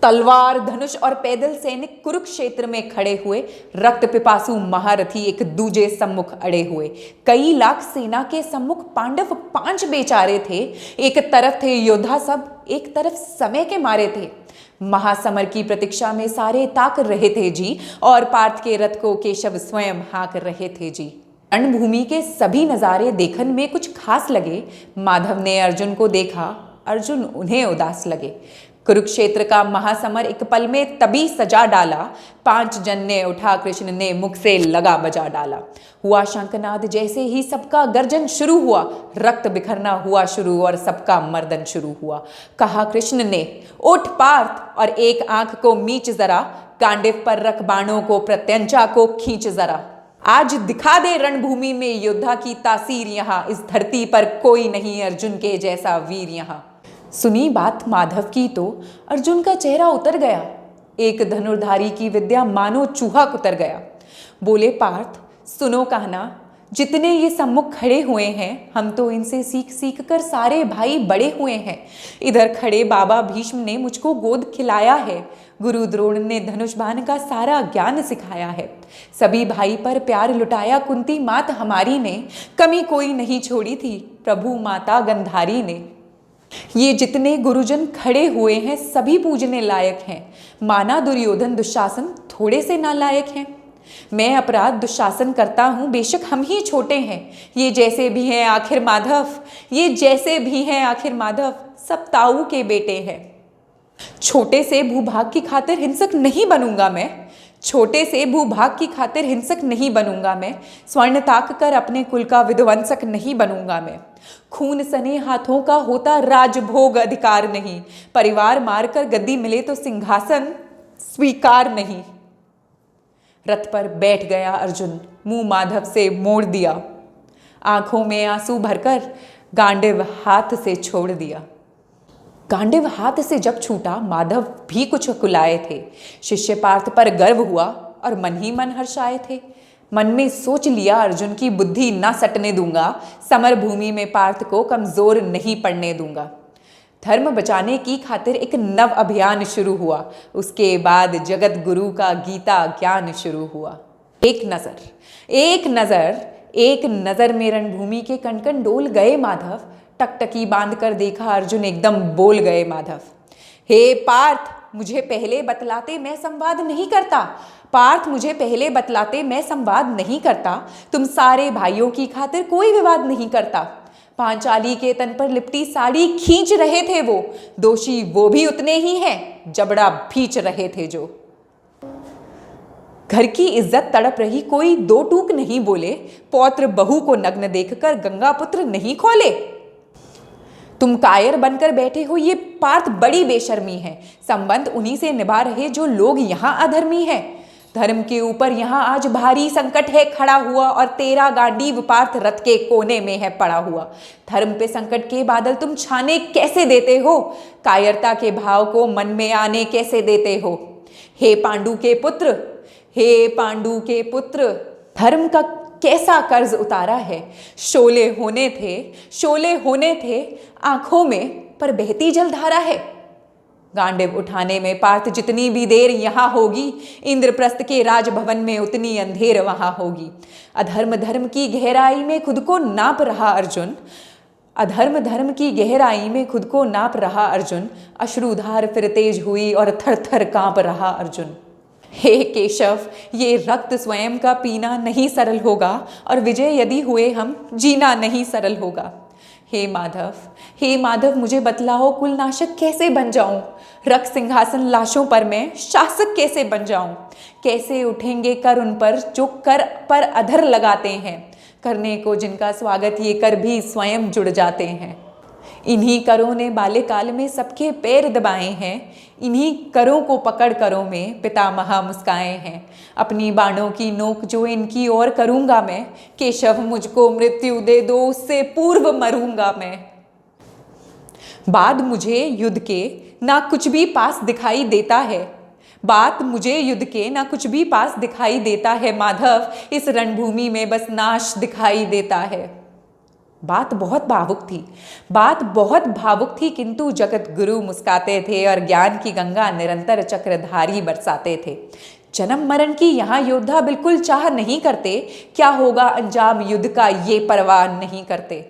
तलवार, धनुष और पैदल सैनिक कुरुक्षेत्र में खड़े हुए। रक्त पिपासु महारथी एक दूजे सम्मुख अड़े हुए। कई लाख सेना के सम्मुख पांडव 5 बेचारे थे। एक तरफ थे योद्धा सब, एक तरफ समय के मारे थे। महासमर की प्रतीक्षा में सारे ताक रहे थे जी, और पार्थ के रथ को केशव स्वयं हाँक रहे थे जी। रणभूमि के सभी नजारे देखन में कुछ खास लगे। माधव ने अर्जुन को देखा, अर्जुन उन्हें उदास लगे। कुरुक्षेत्र का महासमर एक पल में तभी सजा डाला। 5 जन ने उठा, कृष्ण ने मुख से लगा बजा डाला। हुआ शंखनाद, जैसे ही सबका गर्जन शुरू हुआ। रक्त बिखरना हुआ शुरू और सबका मर्दन शुरू हुआ। कहा कृष्ण ने, उठ पार्थ और एक आंख को मीच जरा, गांडिव पर रख बाणों को, प्रत्यंचा को खींच जरा। आज दिखा दे रणभूमि में योद्धा की तासीर, यहाँ इस धरती पर कोई नहीं अर्जुन के जैसा वीर यहाँ। सुनी बात माधव की तो अर्जुन का चेहरा उतर गया। एक धनुर्धारी की विद्या मानो चूहा कुतर गया। बोले पार्थ, सुनो कहना, जितने ये सम्मुख खड़े हुए हैं, हम तो इनसे सीख सीख कर सारे भाई बड़े हुए हैं। इधर खड़े बाबा भीष्म ने मुझको गोद खिलाया है। गुरु द्रोण ने धनुष बाण का सारा ज्ञान सिखाया है। सभी भाई पर प्यार लुटाया कुंती मात हमारी ने, कमी कोई नहीं छोड़ी थी प्रभु माता गंधारी ने। ये जितने गुरुजन खड़े हुए हैं सभी पूजने लायक हैं। माना दुर्योधन दुशासन थोड़े से नालायक हैं। मैं अपराध दुशासन करता हूँ, बेशक हम ही छोटे हैं। ये जैसे भी हैं आखिर माधव, ये जैसे भी हैं आखिर माधव, सब ताऊ के बेटे हैं। छोटे से भूभाग की खातिर हिंसक नहीं बनूंगा मैं, छोटे से भूभाग की खातिर हिंसक नहीं बनूंगा मैं। स्वर्ण ताक कर अपने कुल का विध्वंसक नहीं बनूंगा मैं। खून सने हाथों का होता राजभोग अधिकार नहीं, परिवार मारकर गद्दी मिले तो सिंहासन स्वीकार नहीं। रथ पर बैठ गया अर्जुन, मुंह माधव से मोड़ दिया। आंखों में आंसू भरकर गांडिव हाथ से छोड़ दिया। गांडिव हाथ से जब छूटा, माधव भी कुछ कुलाए थे। शिष्य पार्थ पर गर्व हुआ और मन ही मन हर्षाए थे। मन में सोच लिया, अर्जुन की बुद्धि ना सटने दूंगा, समर भूमि में पार्थ को कमजोर नहीं पड़ने दूंगा। धर्म बचाने की खातिर एक नव अभियान शुरू हुआ। उसके बाद जगत गुरु का गीता ज्ञान शुरू हुआ। एक नजर में रणभूमि के कण डोल गए माधव। टकटकी बांध कर देखा अर्जुन, एकदम बोल गए माधव। हे पार्थ, मुझे पहले बतलाते मैं संवाद नहीं करता। पार्थ, मुझे पहले बतलाते मैं संवाद नहीं करता। तुम सारे भाइयों की खातिर कोई विवाद नहीं करता। पांचाली के तन पर लिपटी साड़ी खींच रहे थे वो, दोषी वो भी उतने ही हैं, जबड़ा भींच रहे थे जो। घर की इज्जत तड़प रही, कोई दो टूक नहीं बोले। पौत्र बहू को नग्न देखकर गंगा पुत्र नहीं खोले। तुम कायर बनकर बैठे हो, ये पार्थ बड़ी बेशर्मी है। संबंध उन्हीं से निभा रहे जो लोग यहाँ अधर्मी हैं। धर्म के ऊपर यहाँ आज भारी संकट है खड़ा हुआ, और तेरा गांडीव पार्थ रथ के कोने में है पड़ा हुआ। धर्म पे संकट के बादल तुम छाने कैसे देते हो, कायरता के भाव को मन में आने कैसे देते हो। हे पांडु के पुत्र, हे पांडु के पुत्र, धर्म का कैसा कर्ज उतारा है। शोले होने थे आंखों में, पर बहती जलधारा है। गांडिव उठाने में पार्थ जितनी भी देर यहाँ होगी, इंद्रप्रस्थ के राजभवन में उतनी अंधेर वहां होगी। अधर्म धर्म की गहराई में खुद को नाप रहा अर्जुन, अधर्म की गहराई में खुद को नाप रहा अर्जुन। अश्रुधार फिर तेज हुई और थर थर कांप रहा अर्जुन। हे केशव, ये रक्त स्वयं का पीना नहीं सरल होगा, और विजय यदि हुए हम, जीना नहीं सरल होगा। हे माधव, मुझे बतलाओ, कुलनाशक कैसे बन जाऊं। रख सिंहासन लाशों पर मैं, शासक कैसे बन जाऊं। कैसे उठेंगे कर उन पर जो कर पर अधर लगाते हैं। करने को जिनका स्वागत ये कर भी स्वयं जुड़ जाते हैं। इन्हीं करों ने बाल्यकाल में सबके पैर दबाए हैं। इन्हीं करों को पकड़ करों में पितामह मुस्काए हैं। अपनी बाणों की नोक जो इनकी ओर करूंगा मैं, केशव मुझको मृत्यु दे दो, उससे पूर्व मरूंगा मैं। बाद मुझे युद्ध के ना कुछ भी पास दिखाई देता है। बात मुझे युद्ध के ना कुछ भी पास दिखाई देता है माधव, इस रणभूमि में बस नाश दिखाई देता है। बात बहुत भावुक थी, बात बहुत भावुक थी, किंतु जगत गुरु मुस्काते थे और ज्ञान की गंगा निरंतर चक्रधारी बरसाते थे। जन्म मरण की यहाँ योद्धा बिल्कुल चाह नहीं करते, क्या होगा अंजाम युद्ध का ये परवाह नहीं करते।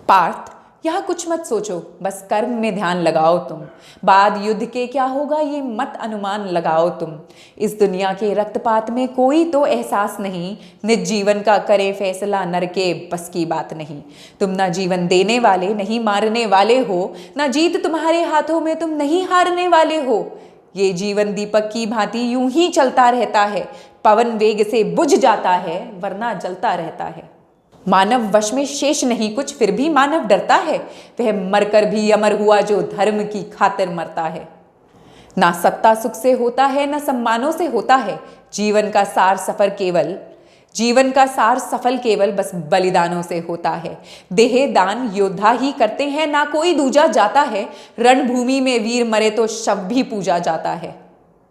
पार्थ, यहाँ कुछ मत सोचो, बस कर्म में ध्यान लगाओ तुम। बाद युद्ध के क्या होगा ये मत अनुमान लगाओ तुम। इस दुनिया के रक्तपात में कोई तो एहसास नहीं, निज जीवन का करे फैसला नर के बस की बात नहीं। तुम ना जीवन देने वाले नहीं मारने वाले हो, ना जीत तुम्हारे हाथों में तुम नहीं हारने वाले हो। ये जीवन दीपक की भांति यूं ही चलता रहता है, पवन वेग से बुझ जाता है वरना जलता रहता है। मानव वश में शेष नहीं कुछ, फिर भी मानव डरता है, वह मरकर भी अमर हुआ जो धर्म की खातिर मरता है। ना सत्ता सुख से होता है ना सम्मानों से होता है, जीवन का सार सफल केवल बस बलिदानों से होता है। देह दान योद्धा ही करते हैं, ना कोई दूजा जाता है, रणभूमि में वीर मरे तो शव भी पूजा जाता है।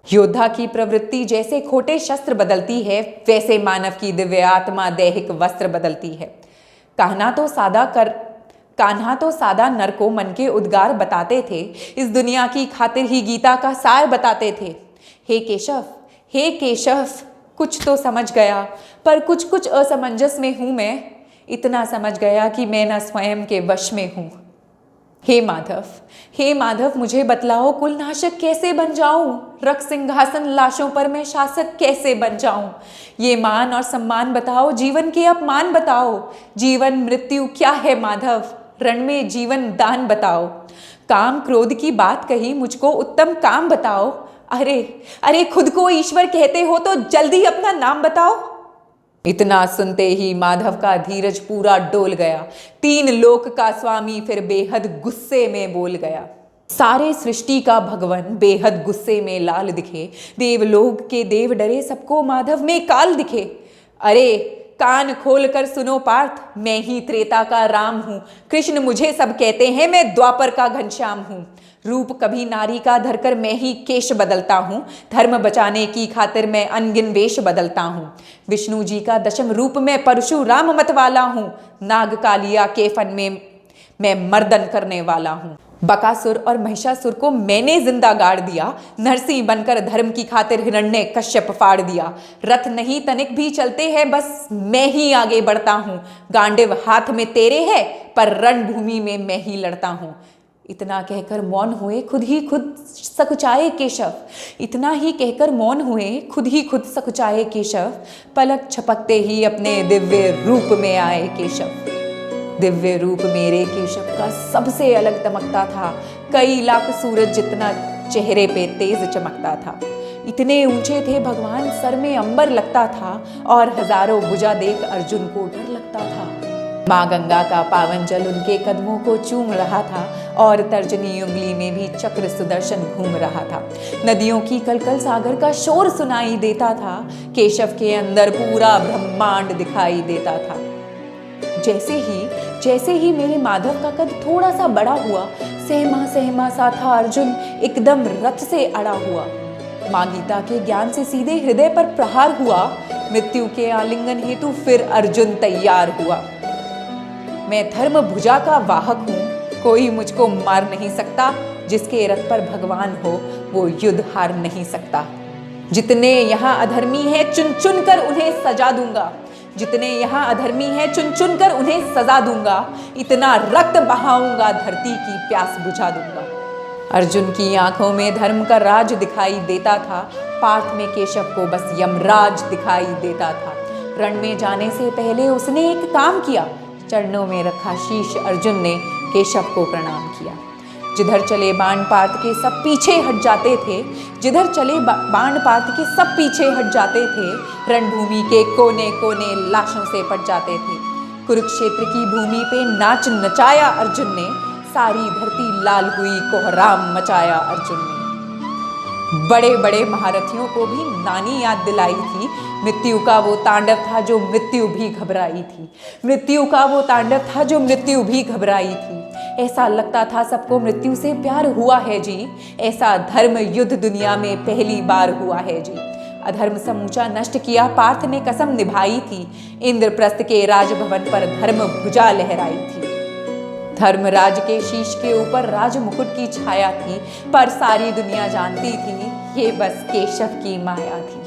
योद्धा की प्रवृत्ति जैसे खोटे शस्त्र बदलती है, वैसे मानव की दिव्य आत्मा दैहिक वस्त्र बदलती है। कान्हा तो सादा नर को मन के उद्गार बताते थे, इस दुनिया की खातिर ही गीता का सार बताते थे। हे केशव, कुछ तो समझ गया, पर कुछ असमंजस में हूं मैं। इतना समझ गया कि मैं न स्वयं के वश में हूं। हे माधव, मुझे बतलाओ कुलनाशक कैसे बन जाऊं, रख सिंहासन लाशों पर मैं शासक कैसे बन जाऊं। ये मान और सम्मान बताओ, जीवन के अपमान बताओ। जीवन मृत्यु क्या है माधव, रण में जीवन दान बताओ। काम क्रोध की बात कही, मुझको उत्तम काम बताओ। अरे खुद को ईश्वर कहते हो तो जल्दी अपना नाम बताओ। इतना सुनते ही माधव का धीरज पूरा डोल गया। 3 लोक का स्वामी फिर बेहद गुस्से में बोल गया। सारे सृष्टि का भगवान बेहद गुस्से में लाल दिखे, देवलोक के देव डरे, सबको माधव में काल दिखे। अरे कान खोल कर सुनो पार्थ, मैं ही त्रेता का राम हूँ, कृष्ण मुझे सब कहते हैं, मैं द्वापर का घनश्याम हूँ। रूप कभी नारी का धरकर मैं ही केश बदलता हूँ, धर्म बचाने की खातिर मैं अनगिन वेश बदलता हूँ। विष्णु जी का दशम रूप में परशुराम मतवाला हूँ, नाग कालिया के फन में मैं मर्दन करने वाला हूँ। बकासुर और महिषासुर को मैंने जिंदा गाड़ दिया, नरसिंह बनकर धर्म की खातिर हिरण्य कश्यप फाड़ दिया। रथ नहीं तनिक भी चलते हैं, बस मैं ही आगे बढ़ता हूँ। गांडिव हाथ में तेरे है, पर रणभूमि में मैं ही लड़ता हूँ। इतना कहकर मौन हुए, खुद ही खुद सकुचाए केशव। इतना ही कहकर मौन हुए, खुद ही खुद सकुचाए केशव। पलक झपकते ही अपने दिव्य रूप में आए केशव। दिव्य रूप मेरे केशव का सबसे अलग दमकता था, कई लाख सूरज जितना चेहरे पे तेज चमकता था। इतने ऊंचे थे भगवान, सर में अंबर लगता था, और हजारों भुजा देख अर्जुन को डर लगता था। माँ गंगा का पावन जल उनके कदमों को चूम रहा था, और तर्जनी उंगली में भी चक्र सुदर्शन घूम रहा था। नदियों की कलकल सागर का शोर सुनाई देता था, केशव के अंदर पूरा ब्रह्मांड दिखाई देता था। जैसे ही मेरे माधव का कद थोड़ा सा बड़ा हुआ, सहमा सा था अर्जुन, एकदम रथ से अड़ा हुआ। माँ गीता के ज्ञान से सीधे हृदय पर प्रहार हुआ, मृत्यु के आलिंगन हेतु फिर अर्जुन तैयार हुआ। मैं धर्म भुजा का वाहक हूँ, कोई मुझको मार नहीं सकता, जिसके रथ पर भगवान हो वो युद्ध हार नहीं सकता। जितने यहाँ अधर्मी हैं चुन चुन कर उन्हें सजा दूंगा, जितने यहाँ अधर्मी हैं चुन चुन कर उन्हें सजा दूंगा। इतना रक्त बहाऊंगा धरती की प्यास बुझा दूंगा। अर्जुन की आंखों में धर्म का राज दिखाई देता था, पार्थ में केशव को बस यमराज दिखाई देता था। रण में जाने से पहले उसने एक काम किया, चरणों में रखा शीश अर्जुन ने केशव को प्रणाम किया। जिधर चले बाण पार्थ के सब पीछे हट जाते थे, जिधर चले बाण पार्थ के सब पीछे हट जाते थे। रणभूमि के कोने कोने लाशों से पट जाते थे। कुरुक्षेत्र की भूमि पे नाच नचाया अर्जुन ने, सारी धरती लाल हुई, कोहराम मचाया अर्जुन ने। बड़े बड़े महारथियों को भी नानी याद दिलाई थी, मृत्यु का वो तांडव था जो मृत्यु भी घबराई थी। मृत्यु का वो तांडव था जो मृत्यु भी घबराई थी। ऐसा लगता था सबको मृत्यु से प्यार हुआ है जी, ऐसा धर्म युद्ध दुनिया में पहली बार हुआ है जी। अधर्म समूचा नष्ट किया पार्थ ने कसम निभाई थी, इंद्रप्रस्थ के राजभवन पर धर्म भुजा लहराई थी। धर्मराज के शीश के ऊपर राज मुकुट की छाया थी, पर सारी दुनिया जानती थी ये बस केशव की माया थी।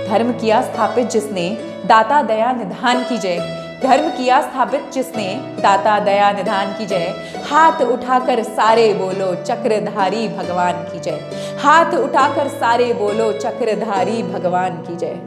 धर्म किया स्थापित जिसने, दाता दया निधान की जय। धर्म किया स्थापित जिसने, दाता दया निधान की जय। हाथ उठाकर सारे बोलो चक्रधारी भगवान की जय। हाथ उठाकर सारे बोलो चक्रधारी भगवान की जय।